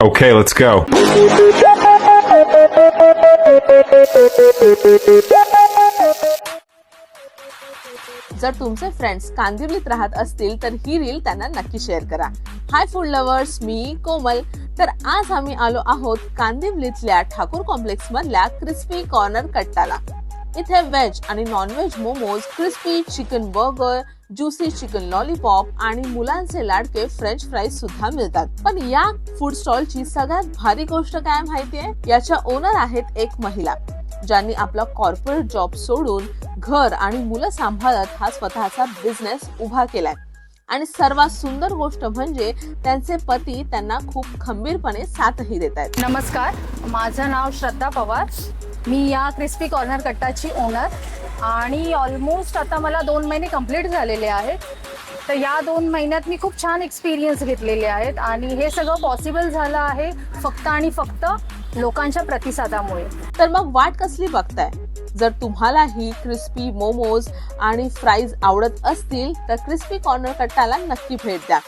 Okay, let's go. जर तुमचे friends कांदिवलीत राहत असतील तर ही रील त्यांना नक्की शेअर करा. हाय फूड लवर्स, मी कोमल. तर आज आम्ही आलो आहोत कांदिवलीतल्या ठाकूर कॉम्प्लेक्स मधल्या क्रिस्पी कॉर्नर कट्टाला. इथे व्हेज आणि non veg momos, crispy chicken burger, juicy chicken lollipop आणि मुलांचे लाडके फ्रेंच फ्राईज सुद्धा मिळतात. पण या फूड स्टॉलची सगळ्यात भारी गोष्ट काय माहितीये? याच्या ओनर आहेत एक महिला, ज्यांनी आपला कॉर्पोरेट जॉब सोडून घर आणि मुलं सांभाळत हा स्वतःचा बिझनेस उभा केलाय. आणि सर्वात सुंदर गोष्ट म्हणजे त्यांचे पती त्यांना खूप खंबीरपणे साथही देत आहेत. नमस्कार, माझं नाव श्रद्धा पवार. मी या क्रिस्पी कॉर्नर कट्टाची ओनर आणि ऑलमोस्ट आता मला 2 महिने कंप्लीट झालेले आहेत. तर या 2 महिन्यात मी खूप छान एक्सपिरियन्स घेतलेले आहेत आणि हे सगळं पॉसिबल झालं आहे फक्त आणि फक्त लोकांच्या प्रतिसादामुळे. तर मग वाट कसली बघताय? जर तुम्हालाही क्रिस्पी मोमोज आणि फ्राईज आवडत असतील तर क्रिस्पी कॉर्नर कट्टाला नक्की भेट द्या.